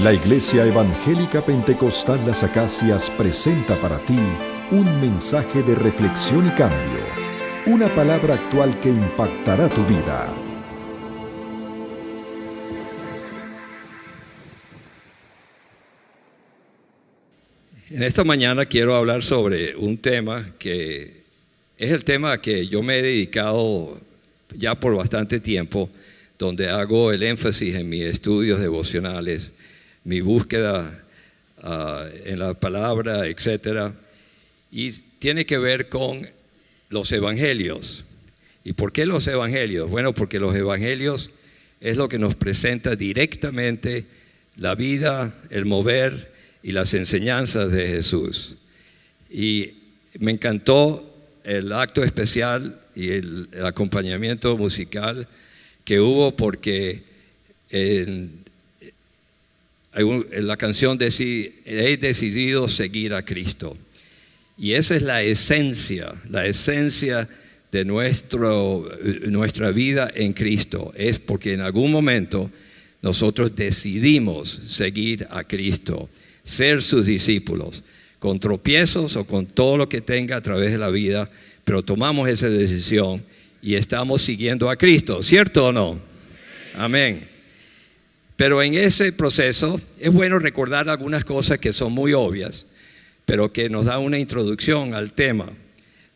La Iglesia Evangélica Pentecostal Las Acacias presenta para ti un mensaje de reflexión y cambio, una palabra actual que impactará tu vida. En esta mañana quiero hablar sobre un tema que es el tema que yo me he dedicado ya por bastante tiempo, donde hago el énfasis en mis estudios devocionales, mi búsqueda en la palabra, etc. Y tiene que ver con los evangelios. ¿Y por qué los evangelios? Bueno, porque los evangelios es lo que nos presenta directamente la vida, el mover y las enseñanzas de Jesús. Y me encantó el acto especial y el acompañamiento musical que hubo, porque en la canción dice: he decidido seguir a Cristo. Y esa es la esencia de nuestra vida en Cristo. Es porque en algún momento nosotros decidimos seguir a Cristo, ser sus discípulos, con tropiezos o con todo lo que tenga a través de la vida, pero tomamos esa decisión y estamos siguiendo a Cristo, ¿cierto o no? Amén. Pero en ese proceso es bueno recordar algunas cosas que son muy obvias, pero que nos da una introducción al tema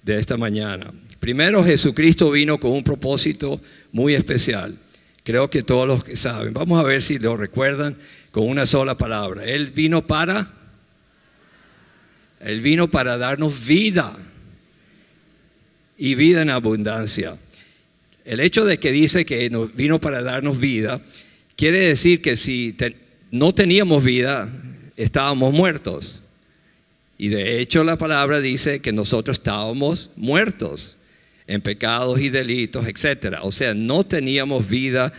de esta mañana. Primero, Jesucristo vino con un propósito muy especial. Creo que todos los que saben, vamos a ver si lo recuerdan con una sola palabra. Él vino para darnos vida, y vida en abundancia. El hecho de que dice que vino para darnos vida, quiere decir que si no teníamos vida, estábamos muertos. Y de hecho la palabra dice que nosotros estábamos muertos en pecados y delitos, etc. O sea, no teníamos vida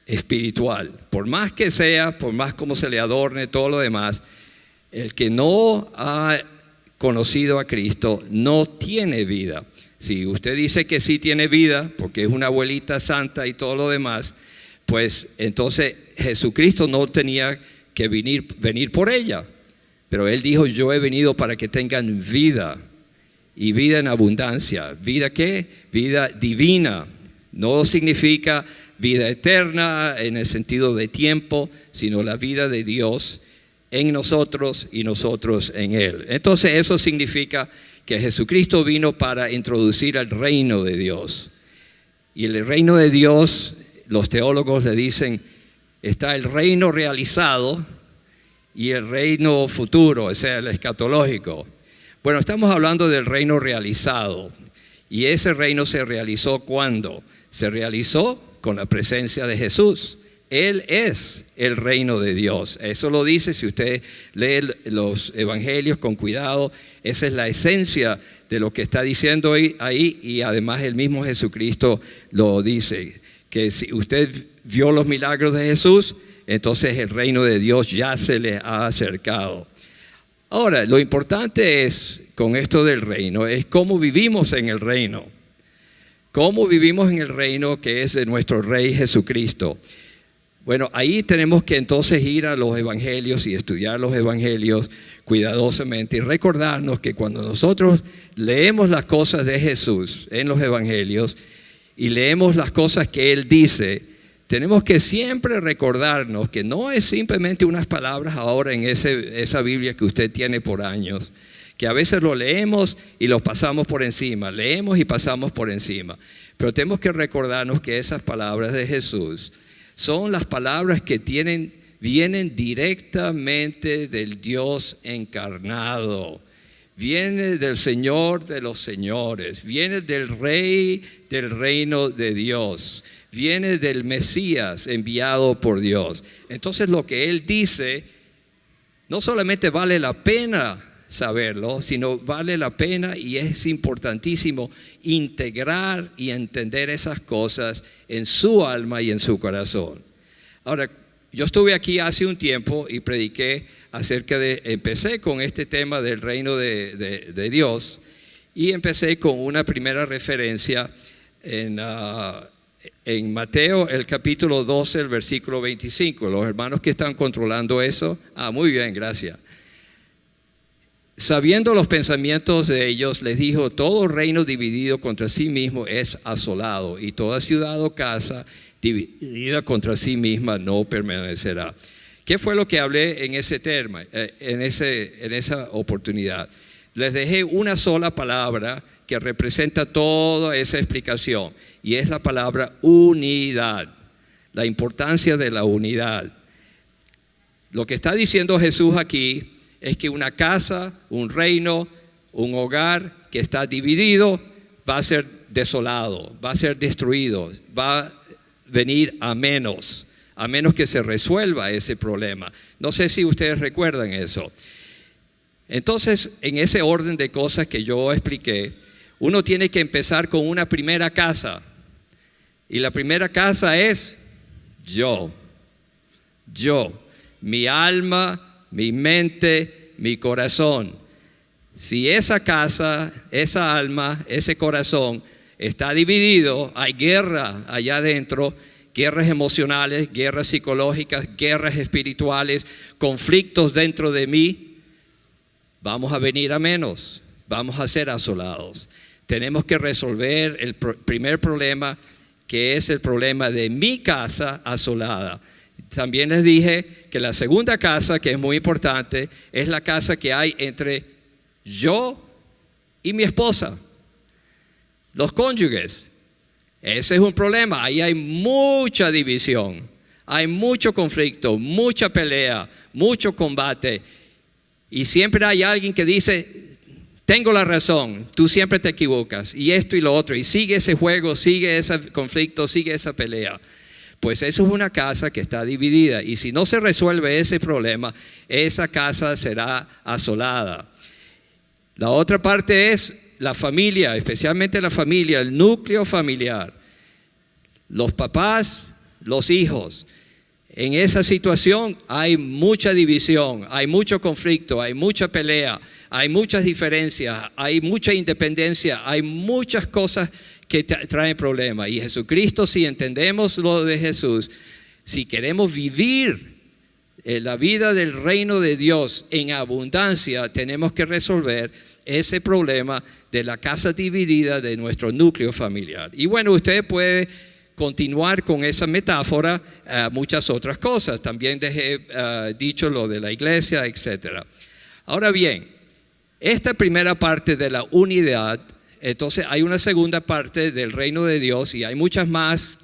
espiritual. Por más que sea, por más como se le adorne todo lo demás, el que no ha conocido a Cristo no tiene vida. Si usted dice que sí tiene vida, porque es una abuelita santa y todo lo demás, pues entonces Jesucristo no tenía que venir por ella. Pero Él dijo: yo he venido para que tengan vida, y vida en abundancia. ¿Vida qué? Vida divina. No significa vida eterna en el sentido de tiempo, sino la vida de Dios en nosotros y nosotros en Él. Entonces eso significa que Jesucristo vino para introducir el reino de Dios. Y el reino de Dios, los teólogos le dicen, está el reino realizado y el reino futuro, o sea, el escatológico. Bueno, estamos hablando del reino realizado. Y ese reino se realizó ¿cuándo? Se realizó con la presencia de Jesús. Él es el reino de Dios. Eso lo dice, si usted lee los evangelios con cuidado, esa es la esencia de lo que está diciendo ahí. Y además el mismo Jesucristo lo dice, que si usted vio los milagros de Jesús, entonces el reino de Dios ya se le ha acercado. Ahora, lo importante es, con esto del reino, es cómo vivimos en el reino. Cómo vivimos en el reino que es de nuestro Rey Jesucristo. Bueno, ahí tenemos que entonces ir a los evangelios y estudiar los evangelios cuidadosamente y recordarnos que cuando nosotros leemos las cosas de Jesús en los evangelios y leemos las cosas que Él dice, tenemos que siempre recordarnos que no es simplemente unas palabras ahora en esa Biblia que usted tiene por años, que a veces lo leemos y lo pasamos por encima, leemos y pasamos por encima. Pero tenemos que recordarnos que esas palabras de Jesús son las palabras que vienen directamente del Dios encarnado. Viene del Señor de los señores, viene del Rey del reino de Dios, viene del Mesías enviado por Dios. Entonces lo que Él dice no solamente vale la pena saberlo, sino vale la pena y es importantísimo integrar y entender esas cosas en su alma y en su corazón. Ahora, yo estuve aquí hace un tiempo y prediqué empecé con este tema del reino de Dios, y empecé con una primera referencia en en Mateo, el capítulo 12, el versículo 25. Los hermanos que están controlando eso, muy bien, gracias. Sabiendo los pensamientos de ellos, les dijo: todo reino dividido contra sí mismo es asolado, y toda ciudad o casa dividida contra sí misma no permanecerá. ¿Qué fue lo que hablé en ese tema, en esa oportunidad? Les dejé una sola palabra que representa toda esa explicación, y es la palabra unidad, la importancia de la unidad. Lo que está diciendo Jesús aquí es que una casa, un reino, un hogar que está dividido va a ser desolado, va a ser destruido, va a venir a menos que se resuelva ese problema. No sé si ustedes recuerdan eso. Entonces, en ese orden de cosas que yo expliqué, uno tiene que empezar con una primera casa. Y la primera casa es yo, mi alma, mi mente, mi corazón. Si esa casa, esa alma, ese corazón está dividido, hay guerra allá adentro, guerras emocionales, guerras psicológicas, guerras espirituales, conflictos dentro de mí, vamos a venir a menos, vamos a ser asolados. Tenemos que resolver el primer problema, que es el problema de mi casa asolada. También les dije que la segunda casa, que es muy importante, es la casa que hay entre yo y mi esposa, los cónyuges. Ese es un problema, ahí hay mucha división, hay mucho conflicto, mucha pelea, mucho combate, y siempre hay alguien que dice: tengo la razón, tú siempre te equivocas, y esto y lo otro, y sigue ese juego, sigue ese conflicto, sigue esa pelea. Pues eso es una casa que está dividida, y si no se resuelve ese problema, esa casa será asolada. La otra parte es la familia, especialmente la familia, el núcleo familiar. Los papás, los hijos. En esa situación hay mucha división, hay mucho conflicto, hay mucha pelea, hay muchas diferencias, hay mucha independencia, hay muchas cosas que traen problemas. Y Jesucristo, si entendemos lo de Jesús, si queremos vivir la vida del reino de Dios en abundancia, tenemos que resolver ese problema de la casa dividida de nuestro núcleo familiar. Y bueno, usted puede continuar con esa metáfora muchas otras cosas. También dejé dicho lo de la iglesia, etc. Ahora bien, esta primera parte de la unidad, entonces hay una segunda parte del reino de Dios, y hay muchas más,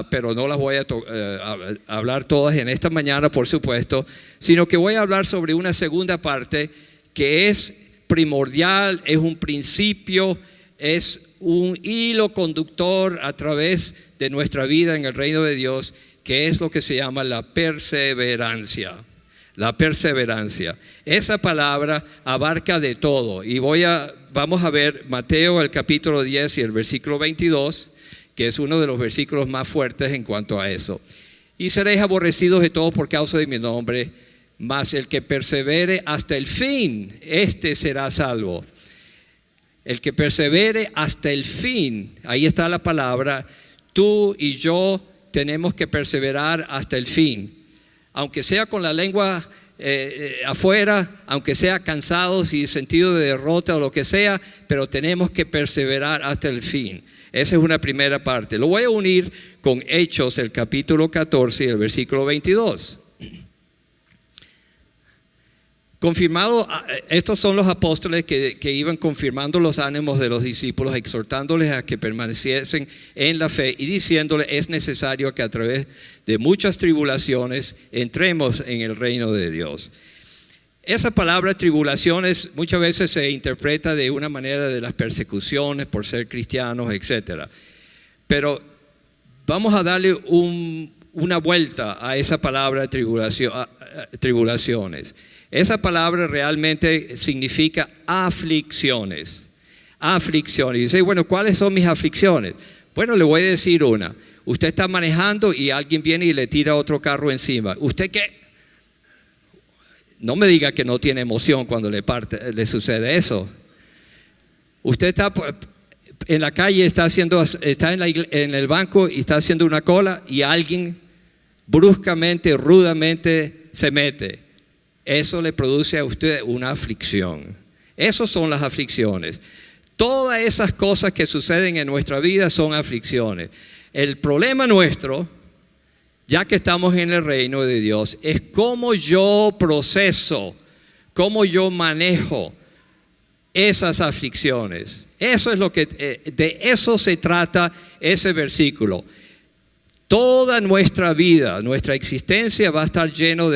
pero no las voy a hablar todas en esta mañana, por supuesto, sino que voy a hablar sobre una segunda parte que es primordial, es un principio, es un hilo conductor a través de nuestra vida en el reino de Dios, que es lo que se llama la perseverancia. La perseverancia. Esa palabra abarca de todo, y vamos a ver Mateo el capítulo 10 y el versículo 22, que es uno de los versículos más fuertes en cuanto a eso. Y seréis aborrecidos de todos por causa de mi nombre, mas el que persevere hasta el fin, este será salvo. El que persevere hasta el fin, ahí está la palabra. Tú y yo tenemos que perseverar hasta el fin, aunque sea con la lengua afuera, aunque sea cansados y sentido de derrota o lo que sea, pero tenemos que perseverar hasta el fin. Esa es una primera parte. Lo voy a unir con Hechos, el capítulo 14 y el versículo 22. Confirmado, estos son los apóstoles que iban confirmando los ánimos de los discípulos, exhortándoles a que permaneciesen en la fe y diciéndoles: es necesario que a través de muchas tribulaciones entremos en el reino de Dios. Esa palabra tribulaciones muchas veces se interpreta de una manera de las persecuciones por ser cristianos, etc. Pero vamos a darle una vuelta a esa palabra tribulaciones. Esa palabra realmente significa aflicciones. Aflicciones. Y dice: bueno, ¿cuáles son mis aflicciones? Bueno, le voy a decir una. Usted está manejando y alguien viene y le tira otro carro encima. ¿Usted qué? No me diga que no tiene emoción cuando le sucede eso. Usted está en la calle está en el banco y está haciendo una cola y alguien bruscamente, rudamente se mete. Eso le produce a usted una aflicción. Esas son las aflicciones. Todas esas cosas que suceden en nuestra vida son aflicciones. El problema nuestro, ya que estamos en el reino de Dios, es cómo yo proceso, cómo yo manejo esas aflicciones. Eso es de eso se trata ese versículo. Toda nuestra vida, nuestra existencia va a estar llena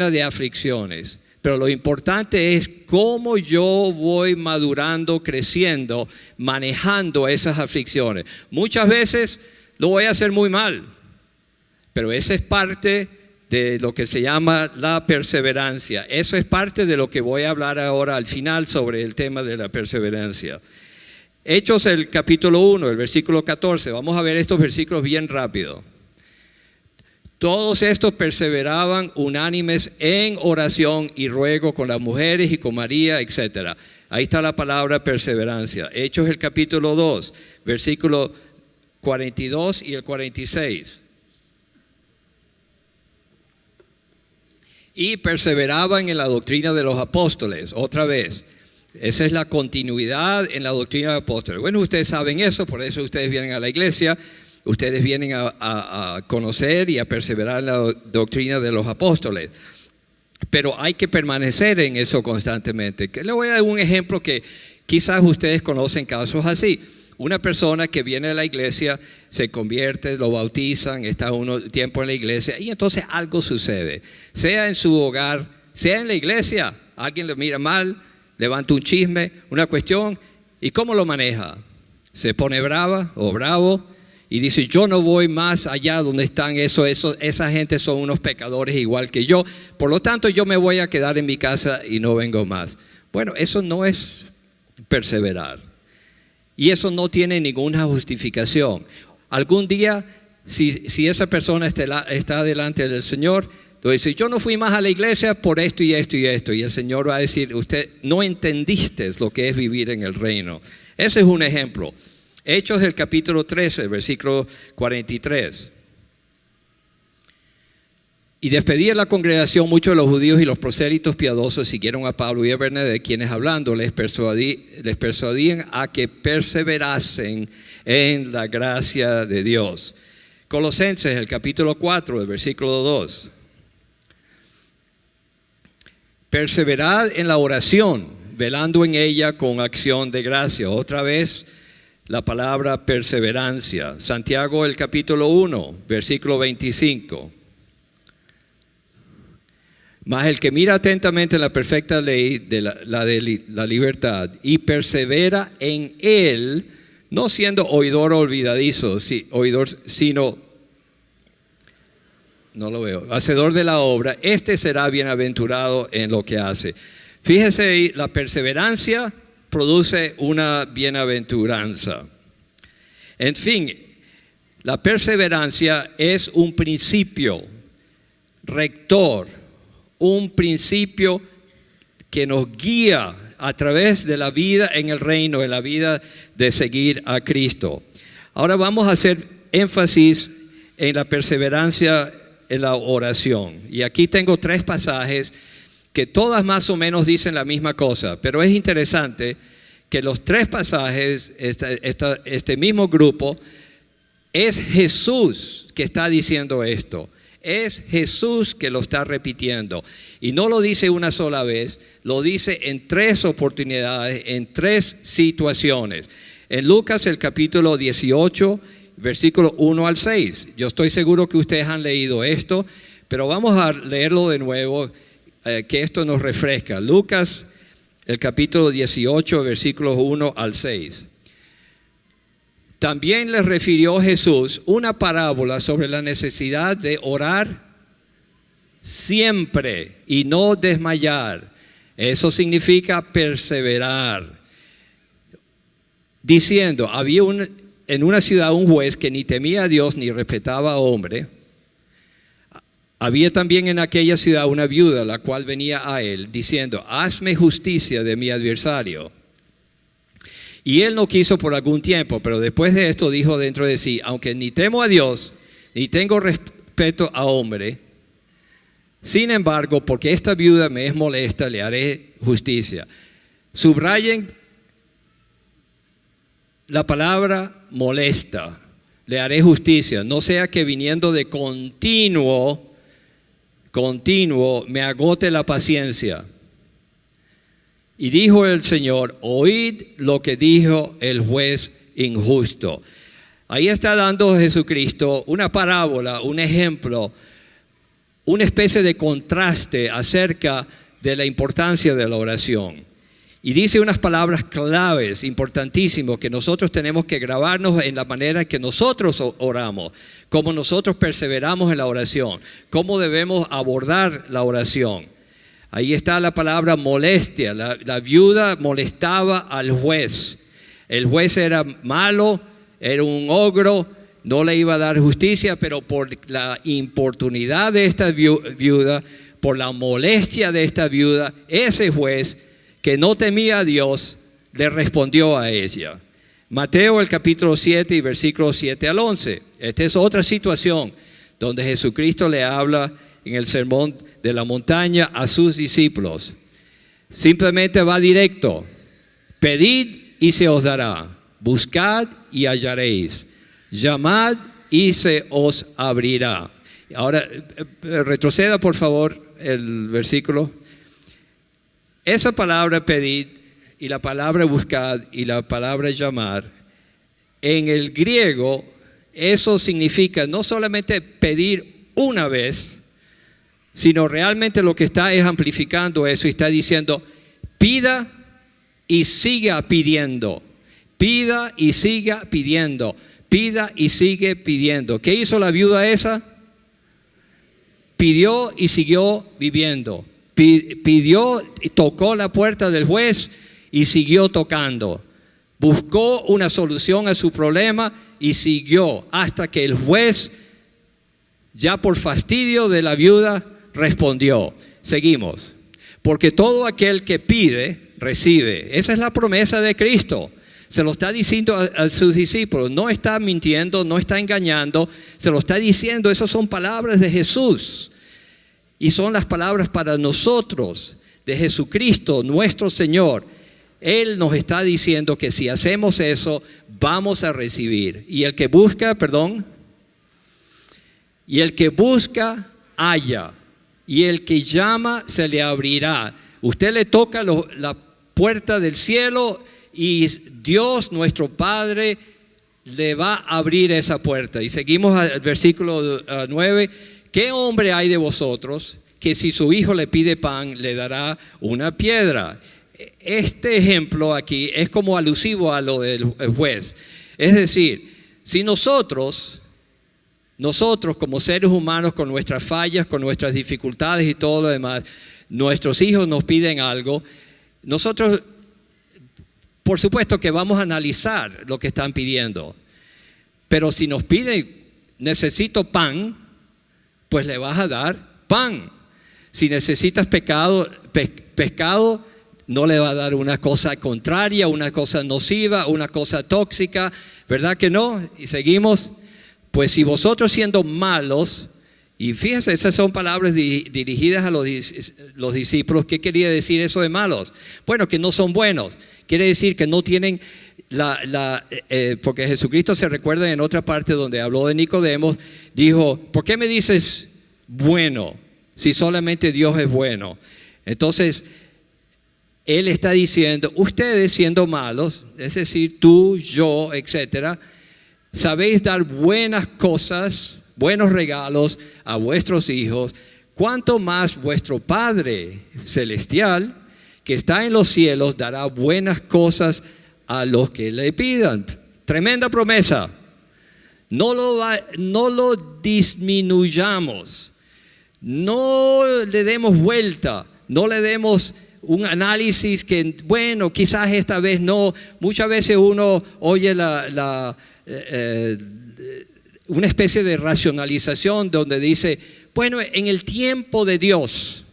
de aflicciones. Pero lo importante es cómo yo voy madurando, creciendo, manejando esas aflicciones. Muchas veces lo voy a hacer muy mal, pero esa es parte de lo que se llama la perseverancia. Eso es parte de lo que voy a hablar ahora al final sobre el tema de la perseverancia. Hechos el capítulo 1, el versículo 14. Vamos a ver estos versículos bien rápido. Todos estos perseveraban unánimes en oración y ruego con las mujeres y con María, etc. Ahí está la palabra perseverancia. Hechos el capítulo 2, versículo 42 y el 46. Y perseveraban en la doctrina de los apóstoles, otra vez. Esa es la continuidad en la doctrina de los apóstoles. Bueno, ustedes saben eso, por eso ustedes vienen a la iglesia. Ustedes vienen a conocer y a perseverar en la doctrina de los apóstoles. Pero hay que permanecer en eso constantemente. Les voy a dar un ejemplo que quizás ustedes conocen casos así. Una persona que viene a la iglesia, se convierte, lo bautizan, está un tiempo en la iglesia y entonces algo sucede. Sea en su hogar, sea en la iglesia, alguien le mira mal, levanta un chisme, una cuestión. ¿Y cómo lo maneja? Se pone brava o bravo. Y dice, yo no voy más allá donde están esa gente son unos pecadores igual que yo. Por lo tanto, yo me voy a quedar en mi casa y no vengo más. Bueno, eso no es perseverar. Y eso no tiene ninguna justificación. Algún día, si esa persona está delante del Señor, dice, yo no fui más a la iglesia por esto y esto y esto. Y el Señor va a decir, usted no entendiste lo que es vivir en el reino. Ese es un ejemplo. Hechos del capítulo 13, versículo 43. Y despedida la congregación, muchos de los judíos y los prosélitos piadosos siguieron a Pablo y a Bernabé, quienes hablando les persuadían a que perseverasen en la gracia de Dios. Colosenses, el capítulo 4, el versículo 2. Perseverad en la oración, velando en ella con acción de gracia. Otra vez, la palabra perseverancia. Santiago el capítulo 1, versículo 25. Mas el que mira atentamente la perfecta ley de la libertad y persevera en él, no siendo oidor olvidadizo, sino, no lo veo, hacedor de la obra, este será bienaventurado en lo que hace. Fíjese ahí, la perseverancia produce una bienaventuranza. En fin, la perseverancia es un principio rector, un principio que nos guía a través de la vida en el reino, en la vida de seguir a Cristo. Ahora vamos a hacer énfasis en la perseverancia en la oración. Y aquí tengo 3 pasajes que todas más o menos dicen la misma cosa, pero es interesante que los 3 pasajes, este mismo grupo, es Jesús que está diciendo esto. Es Jesús que lo está repitiendo. Y no lo dice una sola vez, lo dice en 3 oportunidades, en 3 situaciones. En Lucas el capítulo 18, versículo 1 al 6. Yo estoy seguro que ustedes han leído esto, pero vamos a leerlo de nuevo, que esto nos refresca. Lucas el capítulo 18, versículos 1 al 6. También les refirió Jesús una parábola sobre la necesidad de orar siempre y no desmayar. Eso significa perseverar. Diciendo, había en una ciudad un juez que ni temía a Dios ni respetaba a hombre. Había también en aquella ciudad una viuda, la cual venía a él, diciendo, hazme justicia de mi adversario. Y él no quiso por algún tiempo, pero después de esto dijo dentro de sí, aunque ni temo a Dios, ni tengo respeto a hombre, sin embargo, porque esta viuda me es molesta, le haré justicia. Subrayen la palabra molesta, le haré justicia, no sea que viniendo de continuo me agote la paciencia. Y dijo el Señor, oíd lo que dijo el juez injusto. Ahí está dando Jesucristo una parábola, un ejemplo, una especie de contraste acerca de la importancia de la oración. Y dice unas palabras claves, importantísimas, que nosotros tenemos que grabarnos en la manera que nosotros oramos, cómo nosotros perseveramos en la oración, cómo debemos abordar la oración. Ahí está la palabra molestia. La viuda molestaba al juez. El juez era malo, era un ogro, no le iba a dar justicia, pero por la importunidad de esta viuda, por la molestia de esta viuda, ese juez que no temía a Dios, le respondió a ella. Mateo el capítulo 7 y versículos 7 al 11. Esta es otra situación donde Jesucristo le habla en el sermón de la montaña a sus discípulos. Simplemente va directo. Pedid y se os dará. Buscad y hallaréis. Llamad y se os abrirá. Ahora, retroceda por favor el versículo. Esa palabra pedid y la palabra buscad y la palabra llamar, en el griego, eso significa no solamente pedir una vez, sino realmente lo que está es amplificando eso y está diciendo, pida y siga pidiendo, pida y siga pidiendo, pida y sigue pidiendo. ¿Qué hizo la viuda esa? Pidió y siguió viviendo. Pidió y tocó la puerta del juez y siguió tocando. Buscó una solución a su problema y siguió hasta que el juez, ya por fastidio de la viuda, respondió. Seguimos. Porque todo aquel que pide, recibe. Esa es la promesa de Cristo. Se lo está diciendo a sus discípulos. No está mintiendo, no está engañando. Se lo está diciendo. Esas son palabras de Jesús. Y son las palabras para nosotros, de Jesucristo, nuestro Señor. Él nos está diciendo que si hacemos eso, vamos a recibir. Y el que busca, halla. Y el que llama, se le abrirá. Usted le toca la puerta del cielo y Dios, nuestro Padre, le va a abrir esa puerta. Y seguimos al versículo 9. ¿Qué hombre hay de vosotros que si su hijo le pide pan, le dará una piedra? Este ejemplo aquí es como alusivo a lo del juez. Es decir, si nosotros como seres humanos, con nuestras fallas, con nuestras dificultades y todo lo demás, nuestros hijos nos piden algo, nosotros, por supuesto que vamos a analizar lo que están pidiendo. Pero si nos piden, necesito pan, pues le vas a dar pan. Si necesitas pescado, no le va a dar una cosa contraria, una cosa nociva, una cosa tóxica, ¿verdad que no? Y seguimos. Pues si vosotros siendo malos, y fíjense, esas son palabras dirigidas a los discípulos. ¿Qué quería decir eso de malos? Bueno, que no son buenos. Quiere decir que no tienen porque Jesucristo, se recuerda en otra parte donde habló de Nicodemo, dijo, ¿por qué me dices bueno si solamente Dios es bueno? Entonces, Él está diciendo, ustedes siendo malos, es decir, tú, yo, etcétera, sabéis dar buenas cosas, buenos regalos a vuestros hijos, cuanto más vuestro Padre Celestial, que está en los cielos, dará buenas cosas a los que le pidan. Tremenda promesa. No lo disminuyamos, no le demos vuelta, no le demos un análisis que, bueno, quizás esta vez no. Muchas veces uno oye una especie de racionalización donde dice, bueno, en el tiempo de Dios,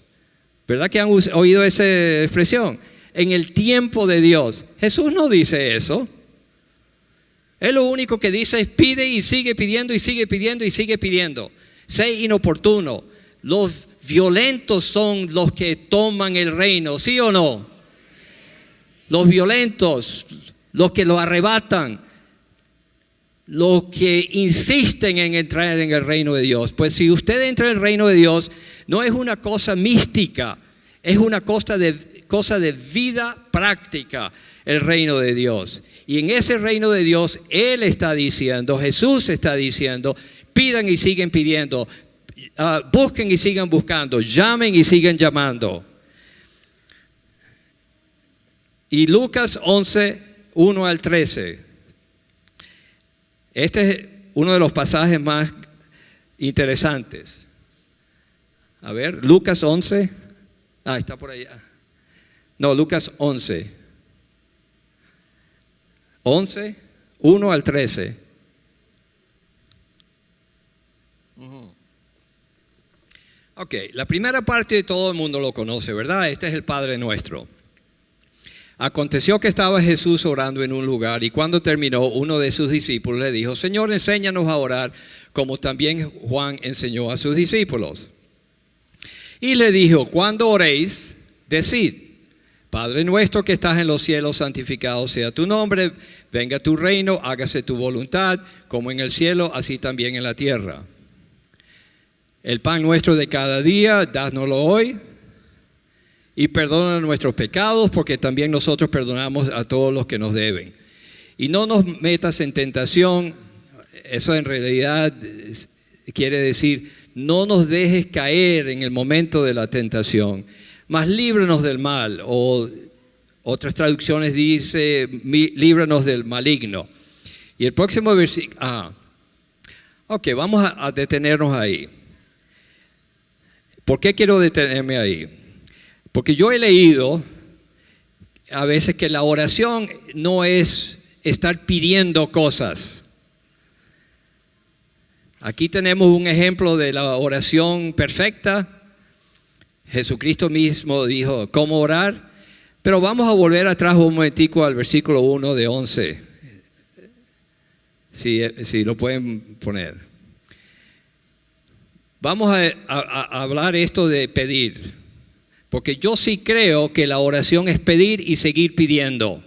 ¿verdad que han oído esa expresión? en el tiempo de Dios. Jesús no dice eso. Él lo único que dice es pide y sigue pidiendo y sigue pidiendo y sigue pidiendo. Sé inoportuno. Los violentos son los que toman el reino, ¿sí o no? Los violentos, los que lo arrebatan, los que insisten en entrar en el reino de Dios. Pues si usted entra en el reino de Dios, no es una cosa mística, es una cosa de vida práctica, el reino de Dios. Y en ese reino de Dios, Él está diciendo, Jesús está diciendo, pidan y siguen pidiendo, busquen y sigan buscando, llamen y sigan llamando. Y Lucas 11, 1 al 13. Este es uno de los pasajes más interesantes. A ver, Lucas 11. Está por allá. No, Lucas 11. 11, 1 al 13. Ok, la primera parte de todo el mundo lo conoce, ¿verdad? Este es el Padre Nuestro. Aconteció que estaba Jesús orando en un lugar y cuando terminó, uno de sus discípulos le dijo, Señor, enséñanos a orar como también Juan enseñó a sus discípulos. Y le dijo, cuando oréis, decid, Padre nuestro que estás en los cielos, santificado sea tu nombre, venga tu reino, hágase tu voluntad, como en el cielo, así también en la tierra. El pan nuestro de cada día, dánoslo hoy. Y perdona nuestros pecados, porque también nosotros perdonamos a todos los que nos deben. Y no nos metas en tentación. Eso en realidad quiere decir, no nos dejes caer en el momento de la tentación, mas líbranos del mal. O otras traducciones dice, líbranos del maligno. Y el próximo versículo, ok, vamos a detenernos ahí. ¿Por qué quiero detenerme ahí? Porque yo he leído a veces que la oración no es estar pidiendo cosas. Aquí tenemos un ejemplo de la oración perfecta. Jesucristo mismo dijo cómo orar. Pero vamos a volver atrás un momentico al versículo 1 de 11. Si lo pueden poner. Vamos a hablar esto de pedir. Porque yo sí creo que la oración es pedir y seguir pidiendo.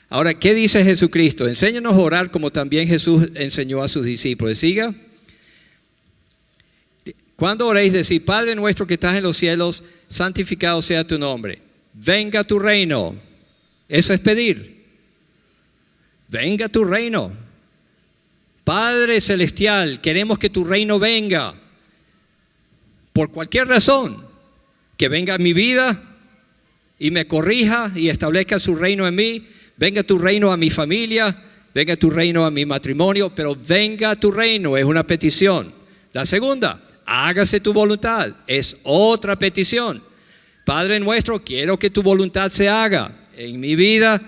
Ahora, ¿qué dice Jesucristo? Enséñanos a orar como también Jesús enseñó a sus discípulos. Siga. Cuando oréis, decid, Padre nuestro que estás en los cielos, santificado sea tu nombre. Venga tu reino. Eso es pedir. Venga tu reino. Padre celestial, queremos que tu reino venga. Por cualquier razón. Que venga a mi vida y me corrija y establezca su reino en mí. Venga tu reino a mi familia, venga tu reino a mi matrimonio, pero venga tu reino, es una petición. La segunda, hágase tu voluntad, es otra petición. Padre nuestro, quiero que tu voluntad se haga en mi vida,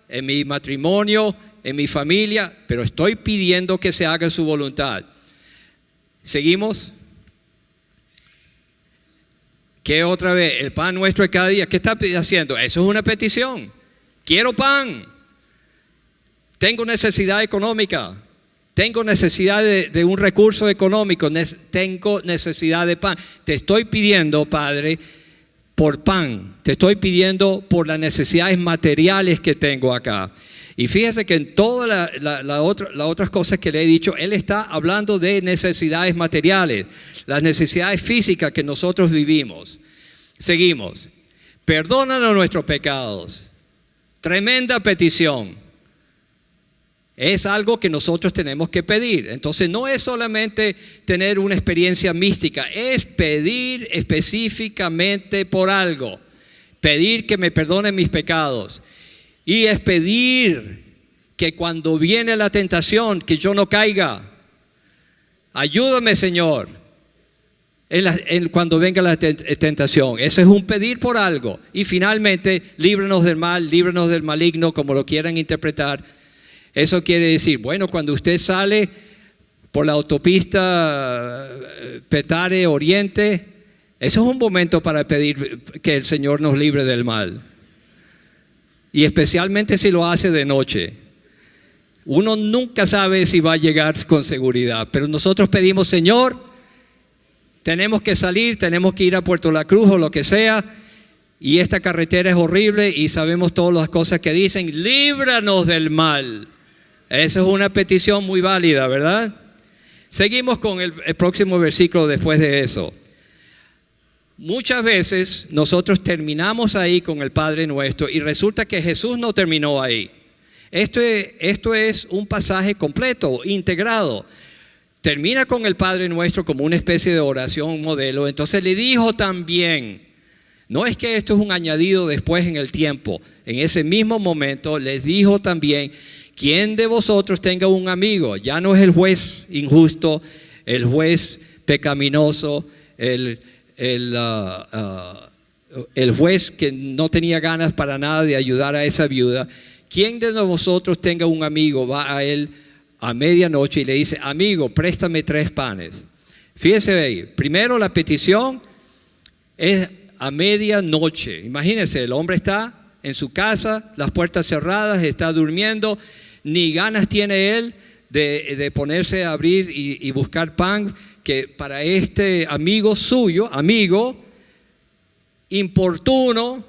en mi matrimonio, en mi familia, pero estoy pidiendo que se haga su voluntad. ¿Seguimos? ¿Qué otra vez? El pan nuestro de cada día. ¿Qué está haciendo? Eso es una petición. Quiero pan. Tengo necesidad económica. Tengo necesidad de un recurso económico. Tengo necesidad de pan. Te estoy pidiendo, Padre, por pan. Te estoy pidiendo por las necesidades materiales que tengo acá. Y fíjese que en todas las otras cosas que le he dicho, Él está hablando de necesidades materiales, las necesidades físicas que nosotros vivimos. Seguimos. Perdónanos nuestros pecados. Tremenda petición. Es algo que nosotros tenemos que pedir. Entonces no es solamente tener una experiencia mística, es pedir específicamente por algo. Pedir que me perdonen mis pecados. Y es pedir que cuando viene la tentación, que yo no caiga. Ayúdame, Señor, cuando venga la tentación. Eso es un pedir por algo. Y finalmente, líbranos del mal, líbranos del maligno, como lo quieran interpretar. Eso quiere decir, bueno, cuando usted sale por la autopista Petare Oriente, eso es un momento para pedir que el Señor nos libre del mal. Y especialmente si lo hace de noche. Uno nunca sabe si va a llegar con seguridad, pero nosotros pedimos, Señor, tenemos que salir, tenemos que ir a Puerto La Cruz o lo que sea, y esta carretera es horrible y sabemos todas las cosas que dicen, líbranos del mal. Esa es una petición muy válida, ¿verdad? Seguimos con el próximo versículo después de eso. Muchas veces nosotros terminamos ahí con el Padre Nuestro y resulta que Jesús no terminó ahí. Esto es un pasaje completo, integrado. Termina con el Padre Nuestro como una especie de oración modelo. Entonces le dijo también, no es que esto es un añadido después en el tiempo, en ese mismo momento les dijo también, ¿quién de vosotros tenga un amigo? Ya no es el juez injusto, el juez pecaminoso, el juez que no tenía ganas para nada de ayudar a esa viuda. ¿Quién de vosotros tenga un amigo, va a él a medianoche y le dice, amigo, préstame 3 panes? Fíjese ahí, primero la petición es a medianoche. Imagínense, el hombre está en su casa, las puertas cerradas, está durmiendo, ni ganas tiene él de ponerse a abrir y buscar pan, que para este amigo suyo, amigo, importuno,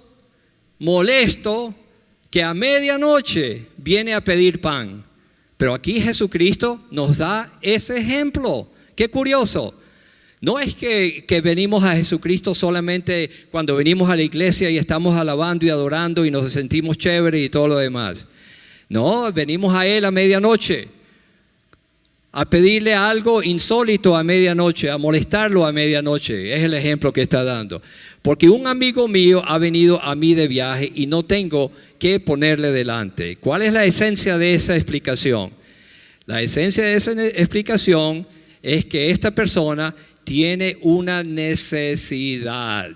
molesto, que a medianoche viene a pedir pan. Pero aquí Jesucristo nos da ese ejemplo. Qué curioso. No es que venimos a Jesucristo solamente cuando venimos a la iglesia y estamos alabando y adorando y nos sentimos chéveres y todo lo demás. No, venimos a Él a medianoche, a pedirle algo insólito a medianoche, a molestarlo a medianoche. Es el ejemplo que está dando. Porque un amigo mío ha venido a mí de viaje y no tengo que ponerle delante. ¿Cuál es la esencia de esa explicación? La esencia de esa explicación es que esta persona tiene una necesidad.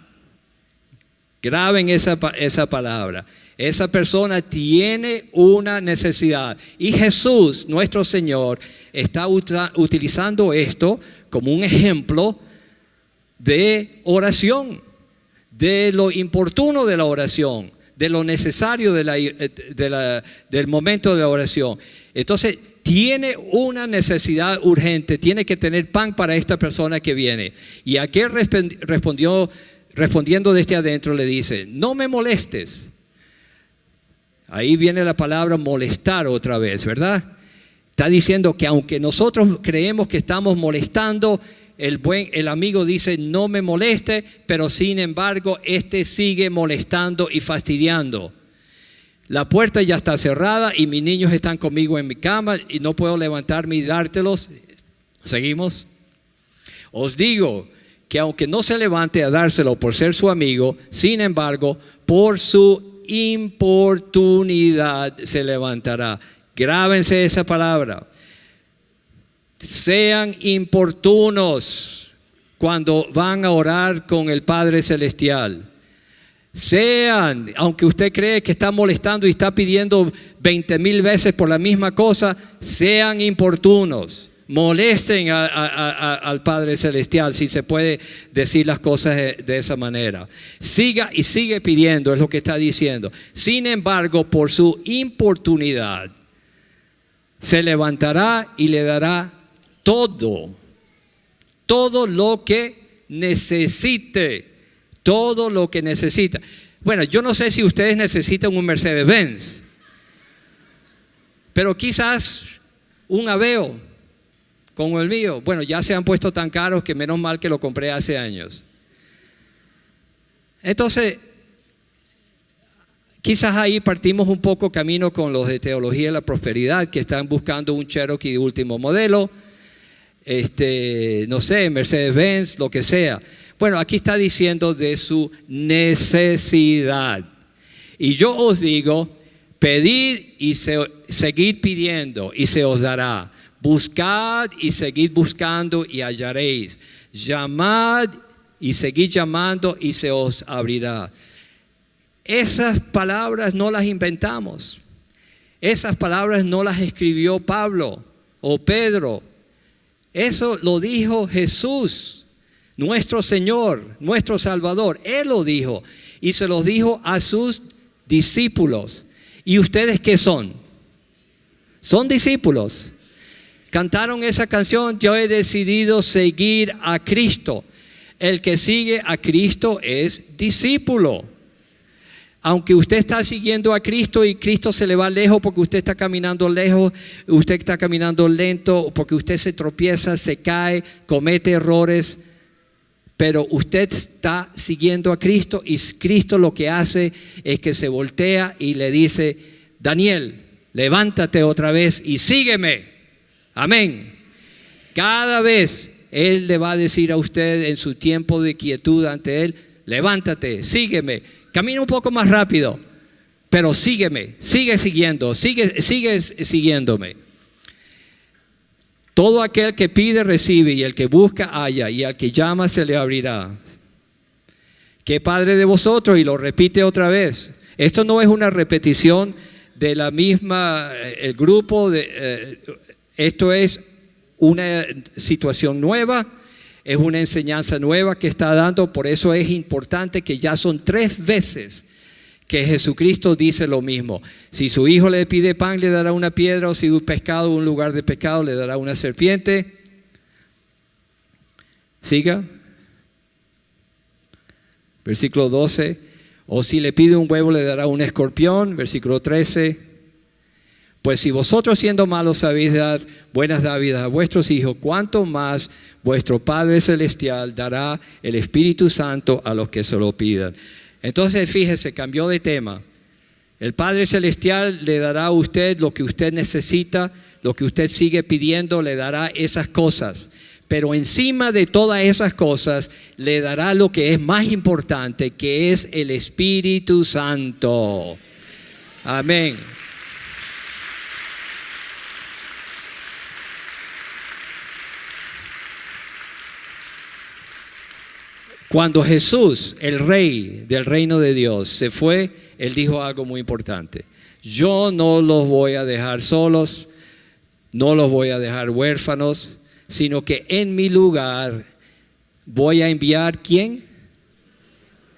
Graben esa palabra. Esa persona tiene una necesidad. Y Jesús, nuestro Señor, está utilizando esto como un ejemplo de oración, de lo importuno de la oración, de lo necesario del momento de la oración. Entonces, tiene una necesidad urgente, tiene que tener pan para esta persona que viene. Y aquel respondiendo desde adentro le dice, no me molestes. Ahí viene la palabra molestar otra vez, ¿verdad? Está diciendo que aunque nosotros creemos que estamos molestando, el amigo dice no me moleste, pero sin embargo este sigue molestando y fastidiando. La puerta ya está cerrada y mis niños están conmigo en mi cama y no puedo levantarme y dártelos. ¿Seguimos? Os digo que aunque no se levante a dárselo por ser su amigo, sin embargo, por su importunidad se levantará. Grábense esa palabra. Sean importunos cuando van a orar con el Padre Celestial. Sean, aunque usted cree que está molestando y está pidiendo 20,000 veces por la misma cosa, sean importunos. Molesten al Padre Celestial, si se puede decir las cosas de esa manera. Sigue pidiendo, es lo que está diciendo. Sin embargo, por su importunidad, se levantará y le dará todo lo que necesite. Todo lo que necesita. Bueno, yo no sé si ustedes necesitan un Mercedes-Benz, pero quizás un Aveo como el mío. Bueno, ya se han puesto tan caros que menos mal que lo compré hace años. Entonces, quizás ahí partimos un poco camino con los de Teología de la Prosperidad que están buscando un Cherokee de último modelo, no sé, Mercedes-Benz, lo que sea. Bueno, aquí está diciendo de su necesidad. Y yo os digo, pedid y seguid pidiendo y se os dará. Buscad y seguid buscando y hallaréis. Llamad y seguid llamando y se os abrirá. Esas palabras no las inventamos. Esas palabras no las escribió Pablo o Pedro. Eso lo dijo Jesús, nuestro Señor, nuestro Salvador. Él lo dijo y se lo dijo a sus discípulos. ¿Y ustedes qué son? Son discípulos. Cantaron esa canción, yo he decidido seguir a Cristo. El que sigue a Cristo es discípulo. Aunque usted está siguiendo a Cristo y Cristo se le va lejos porque usted está caminando lejos, usted está caminando lento, porque usted se tropieza, se cae, comete errores, pero usted está siguiendo a Cristo y Cristo lo que hace es que se voltea y le dice, Daniel, levántate otra vez y sígueme. Amén. Cada vez Él le va a decir a usted en su tiempo de quietud ante Él, levántate, sígueme. Camina un poco más rápido, pero sígueme, sigue siguiéndome. Todo aquel que pide recibe, y el que busca halla, y al que llama se le abrirá. ¿Qué padre de vosotros? Y lo repite otra vez. Esto no es una repetición de la misma, el grupo, esto es una situación nueva. Es una enseñanza nueva que está dando, por eso es importante que ya son 3 veces que Jesucristo dice lo mismo. Si su hijo le pide pan, le dará una piedra, o si un pescado, un lugar de pescado, le dará una serpiente. Siga. Versículo 12. O si le pide un huevo, le dará un escorpión. Versículo 13. Pues si vosotros siendo malos sabéis dar buenas dádivas a vuestros hijos, ¿cuánto más vuestro Padre Celestial dará el Espíritu Santo a los que se lo pidan? Entonces fíjese, cambió de tema. El Padre Celestial le dará a usted lo que usted necesita, lo que usted sigue pidiendo, le dará esas cosas. Pero encima de todas esas cosas, le dará lo que es más importante, que es el Espíritu Santo. Amén. Cuando Jesús, el Rey del reino de Dios, se fue, Él dijo algo muy importante. Yo no los voy a dejar solos, no los voy a dejar huérfanos, sino que en mi lugar voy a enviar, ¿quién?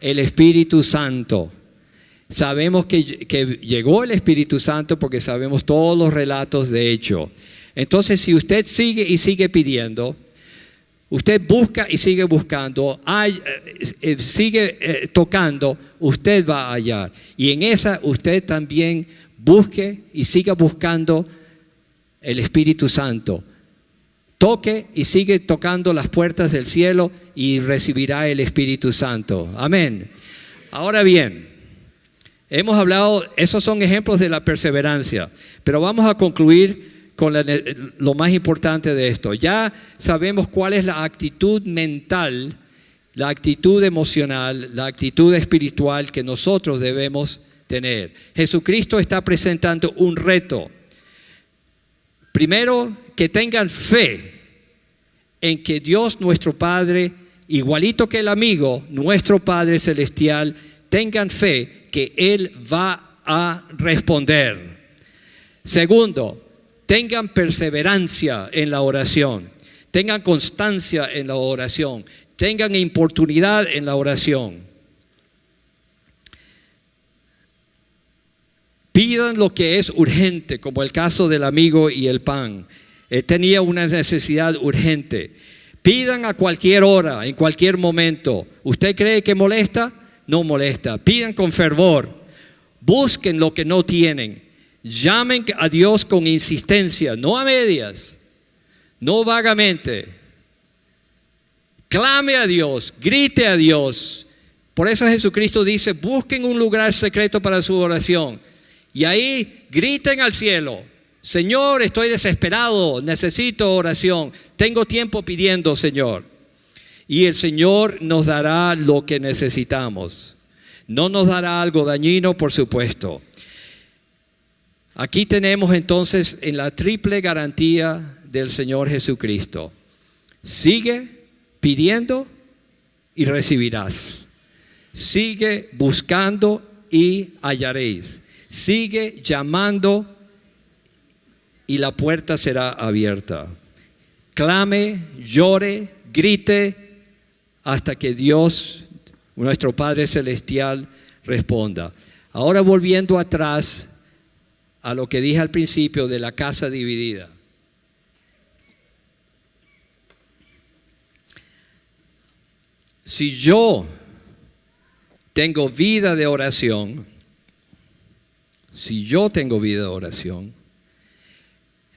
El Espíritu Santo. Sabemos que llegó el Espíritu Santo porque sabemos todos los relatos de hecho. Entonces, si usted sigue y sigue pidiendo, usted busca y sigue buscando, sigue tocando, usted va a hallar. Y en esa usted también busque y siga buscando el Espíritu Santo. Toque y sigue tocando las puertas del cielo y recibirá el Espíritu Santo. Amén. Ahora bien, hemos hablado, esos son ejemplos de la perseverancia, pero vamos a concluir con lo más importante de esto. Ya sabemos cuál es la actitud mental, la actitud emocional, la actitud espiritual que nosotros debemos tener. Jesucristo está presentando un reto. Primero, que tengan fe en que Dios nuestro Padre, igualito que el amigo, nuestro Padre Celestial, tengan fe que Él va a responder. Segundo, tengan perseverancia en la oración, tengan constancia en la oración, tengan importunidad en la oración. Pidan lo que es urgente, como el caso del amigo y el pan. Él tenía una necesidad urgente. Pidan a cualquier hora, en cualquier momento. ¿Usted cree que molesta? No molesta. Pidan con fervor. Busquen lo que no tienen. Llamen a Dios con insistencia, no a medias, no vagamente. Clame a Dios, grite a Dios. Por eso Jesucristo dice, busquen un lugar secreto para su oración. Y ahí griten al cielo, Señor, estoy desesperado, necesito oración, tengo tiempo pidiendo, Señor. Y el Señor nos dará lo que necesitamos. No nos dará algo dañino, por supuesto. Aquí tenemos entonces en la triple garantía del Señor Jesucristo. Sigue pidiendo y recibirás. Sigue buscando y hallaréis. Sigue llamando y la puerta será abierta. Clame, llore, grite hasta que Dios, nuestro Padre Celestial, responda. Ahora volviendo atrás a lo que dije al principio de la casa dividida. Si yo tengo vida de oración,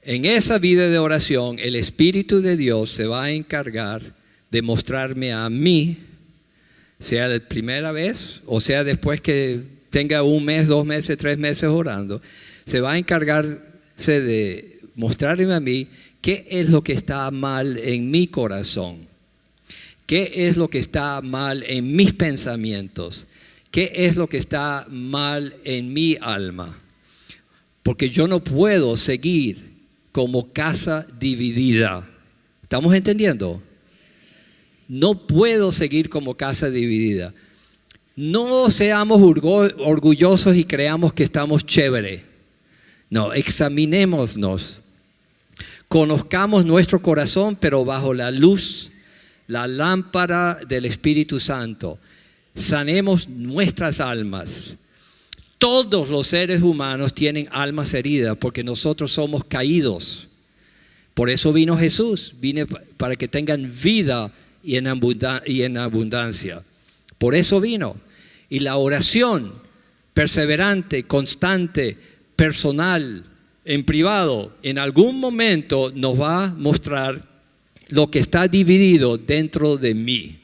en esa vida de oración el Espíritu de Dios se va a encargar de mostrarme a mí, sea la primera vez o sea después que tenga 1 mes, 2 meses, 3 meses orando, se va a encargarse de mostrarme a mí qué es lo que está mal en mi corazón. ¿Qué es lo que está mal en mis pensamientos? ¿Qué es lo que está mal en mi alma? Porque yo no puedo seguir como casa dividida. ¿Estamos entendiendo? No puedo seguir como casa dividida. No seamos orgullosos y creamos que estamos chévere. No, examinémonos. Conozcamos nuestro corazón, pero bajo la luz, la lámpara del Espíritu Santo. Sanemos nuestras almas. Todos los seres humanos tienen almas heridas porque nosotros somos caídos. Por eso vino Jesús, vino para que tengan vida y en abundancia. Por eso vino. Y la oración perseverante, constante, personal, en privado, en algún momento nos va a mostrar lo que está dividido dentro de mí.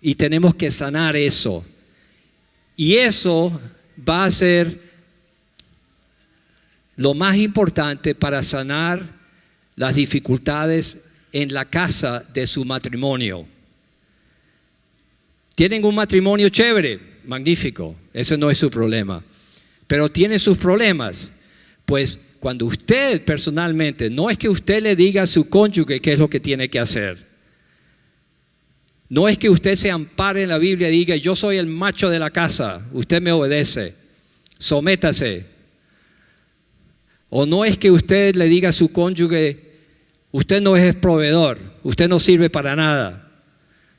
Y tenemos que sanar eso. Y eso va a ser lo más importante para sanar las dificultades en la casa de su matrimonio. Tienen un matrimonio chévere, magnífico, ese no es su problema. Pero tienen sus problemas, pues cuando usted personalmente, no es que usted le diga a su cónyuge qué es lo que tiene que hacer. No es que usted se ampare en la Biblia y diga, yo soy el macho de la casa, usted me obedece, sométase. O no es que usted le diga a su cónyuge, usted no es proveedor, usted no sirve para nada.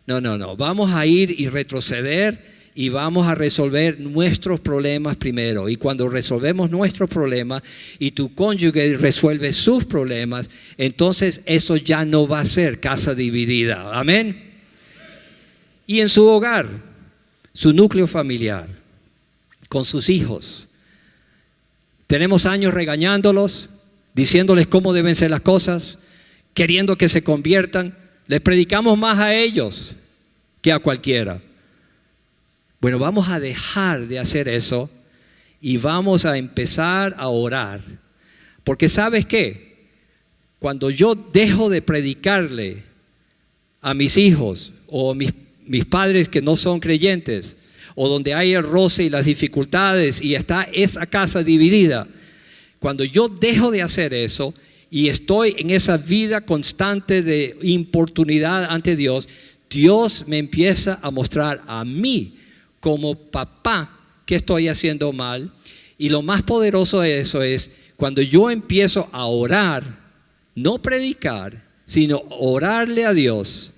No, vamos a ir y retroceder y vamos a resolver nuestros problemas primero. Y cuando resolvemos nuestros problemas y tu cónyuge resuelve sus problemas, entonces eso ya no va a ser casa dividida. Amén. Y en su hogar, su núcleo familiar, con sus hijos. Tenemos años regañándolos, diciéndoles cómo deben ser las cosas, queriendo que se conviertan. Les predicamos más a ellos que a cualquiera. Bueno, vamos a dejar de hacer eso y vamos a empezar a orar. Porque ¿sabes qué? Cuando yo dejo de predicarle a mis hijos o mis padres que no son creyentes, o donde hay el roce y las dificultades y está esa casa dividida, cuando yo dejo de hacer eso y estoy en esa vida constante de importunidad ante Dios, Dios me empieza a mostrar a mí como papá que estoy haciendo mal. Y lo más poderoso de eso es cuando yo empiezo a orar, no predicar, sino orarle a Dios.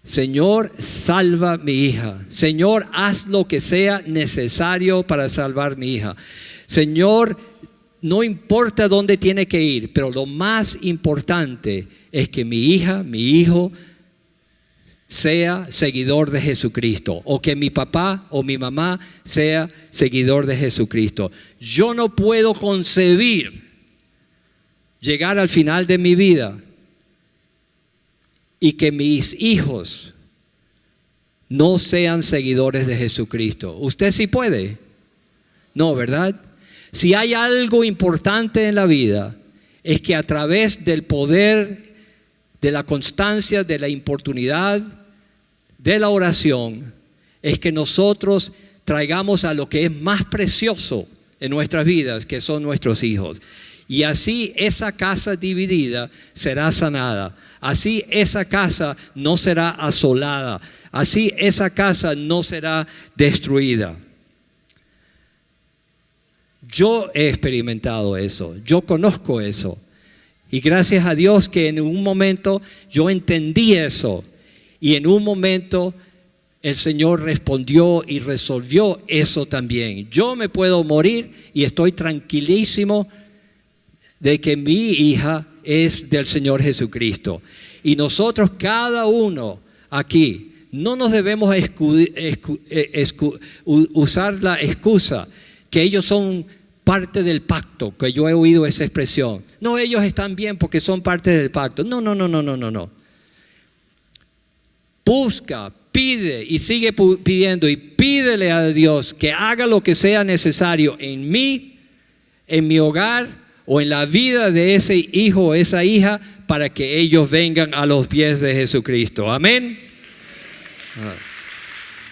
Señor, salva a mi hija. Señor, haz lo que sea necesario para salvar a mi hija. Señor, no importa dónde tiene que ir, pero lo más importante es que mi hija, mi hijo sea seguidor de Jesucristo, o que mi papá o mi mamá sea seguidor de Jesucristo. Yo no puedo concebir llegar al final de mi vida y que mis hijos no sean seguidores de Jesucristo. ¿Usted sí puede? No, ¿verdad? Si hay algo importante en la vida, es que a través del poder, de la constancia, de la importunidad, de la oración, es que nosotros traigamos a lo que es más precioso en nuestras vidas, que son nuestros hijos. Y así esa casa dividida será sanada. Así esa casa no será asolada. Así esa casa no será destruida. Yo he experimentado eso. Yo conozco eso. Y gracias a Dios que en un momento yo entendí eso. Y en un momento el Señor respondió y resolvió eso también. Yo me puedo morir y estoy tranquilísimo de que mi hija es del Señor Jesucristo. Y nosotros, cada uno aquí, no nos debemos usar la excusa que ellos son parte del pacto, que yo he oído esa expresión. No, ellos están bien porque son parte del pacto. No. Busca, pide y sigue pidiendo y pídele a Dios que haga lo que sea necesario en mí, en mi hogar o en la vida de ese hijo o esa hija para que ellos vengan a los pies de Jesucristo. Amén.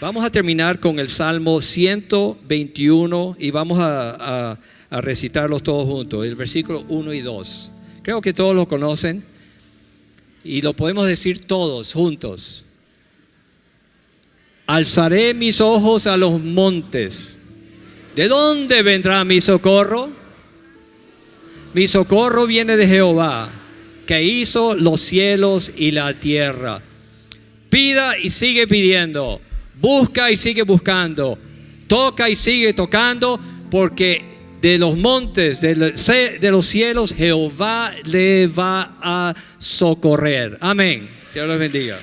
Vamos a terminar con el Salmo 121 y vamos a recitarlos todos juntos, el versículo 1 y 2. Creo que todos lo conocen y lo podemos decir todos juntos. Alzaré mis ojos a los montes. ¿De dónde vendrá mi socorro? Mi socorro viene de Jehová, que hizo los cielos y la tierra. Pida y sigue pidiendo. Busca y sigue buscando. Toca y sigue tocando, porque de los montes, de los cielos, Jehová le va a socorrer. Amén. Señor los bendiga.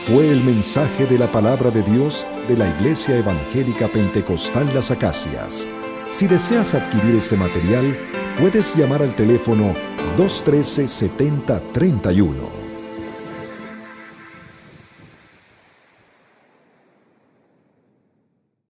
Fue el mensaje de la palabra de Dios de la Iglesia Evangélica Pentecostal Las Acacias. Si deseas adquirir este material, puedes llamar al teléfono 213-7031.